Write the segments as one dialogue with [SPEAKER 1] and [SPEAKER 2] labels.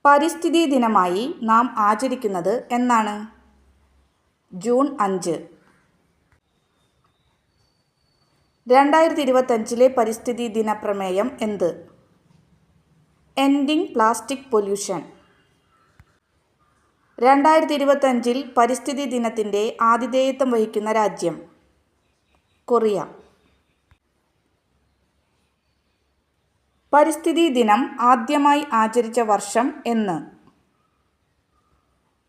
[SPEAKER 1] പരിസ്ഥിതി ദിനമായി നാം ആചരിക്കുന്നത് എന്നാണ്? ജൂൺ 5. 2025 പരിസ്ഥിതി ദിന പ്രമേയം എന്ത്? Ending plastic pollution. 2025 പരിസ്ഥിതി ദിനത്തിൻ്റെ ആതിഥേയത്വം വഹിക്കുന്ന രാജ്യം? കൊറിയ. പരിസ്ഥിതി ദിനം ആദ്യമായി ആചരിച്ച വർഷം എന്ന്?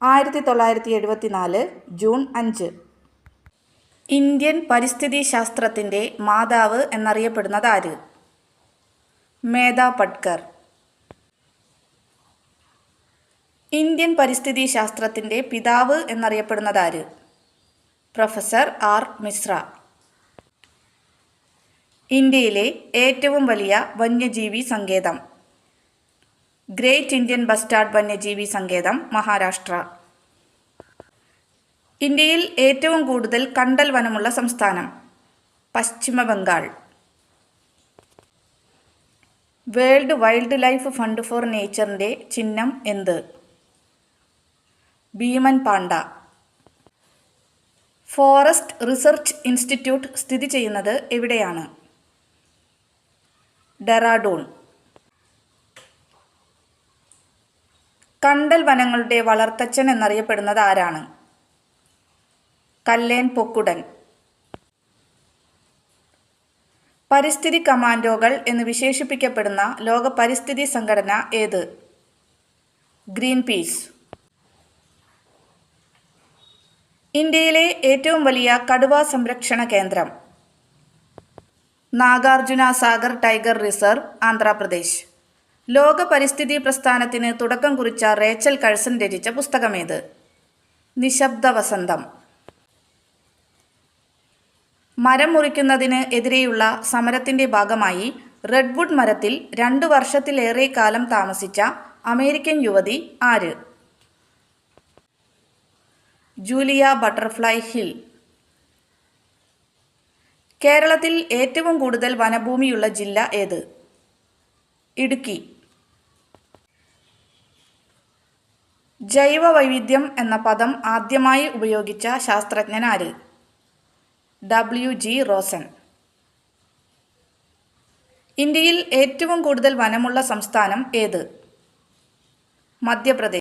[SPEAKER 1] 1974 ജൂൺ 5. ഇന്ത്യൻ പരിസ്ഥിതി ശാസ്ത്രത്തിൻ്റെ മാതാവ് എന്നറിയപ്പെടുന്നതാര്? മേധാ പട്കർ. ഇന്ത്യൻ പരിസ്ഥിതി ശാസ്ത്രത്തിൻ്റെ പിതാവ് എന്നറിയപ്പെടുന്നതാര്? Professor R Mishra. ഇന്ത്യയിലെ ഏറ്റവും വലിയ വന്യജീവി സങ്കേതം? ഗ്രേറ്റ് ഇന്ത്യൻ ബസ്റ്റാർഡ് വന്യജീവി സങ്കേതം, മഹാരാഷ്ട്ര. ഇന്ത്യയിൽ ഏറ്റവും കൂടുതൽ കണ്ടൽ വനമുള്ള സംസ്ഥാനം? പശ്ചിമ Bengal. World wildlife fund for നേച്ചറിൻ്റെ ചിഹ്നം എന്ത്? ഭീമൻ പാണ്ട. ഫോറസ്റ്റ് റിസർച്ച് ഇൻസ്റ്റിറ്റ്യൂട്ട് സ്ഥിതി ചെയ്യുന്നത് എവിടെയാണ്? ഡെറാഡൂൺ. കണ്ടൽ വനങ്ങളുടെ വളർത്തച്ഛൻ എന്നറിയപ്പെടുന്നത് ആരാണ്? കല്ലേൻ പൊക്കുടൻ. പരിസ്ഥിതി കമാൻഡോകൾ എന്ന് വിശേഷിപ്പിക്കപ്പെടുന്ന ലോക പരിസ്ഥിതി സംഘടന ഏത്? Green peas. ഇന്ത്യയിലെ ഏറ്റവും വലിയ കടുവ സംരക്ഷണ കേന്ദ്രം? Nagarjuna Sagar tiger reserve, Andhra Pradesh. ലോക പരിസ്ഥിതി പ്രസ്ഥാനത്തിന് തുടക്കം കുറിച്ച റേച്ചൽ കഴ്സൺ രചിച്ച പുസ്തകമേത്? നിശബ്ദ വസന്തം. മരം മുറിക്കുന്നതിന് എതിരെയുള്ള സമരത്തിൻ്റെ ഭാഗമായി റെഡ്വുഡ് മരത്തിൽ 2 വർഷത്തിലേറെ കാലം താമസിച്ച അമേരിക്കൻ യുവതി ആര്? Julia butterfly hill. കേരളത്തിൽ ഏറ്റവും കൂടുതൽ വനഭൂമിയുള്ള ജില്ല ഏത്? ഇടുക്കി. ജൈവ വൈവിധ്യം എന്ന പദം ആദ്യമായി ഉപയോഗിച്ച ശാസ്ത്രജ്ഞൻ ആര്? W.G. റോസൻ. ഇന്ത്യയിൽ ഏറ്റവും കൂടുതൽ വനമുള്ള സംസ്ഥാനം ഏത്? മധ്യപ്രദേശ്.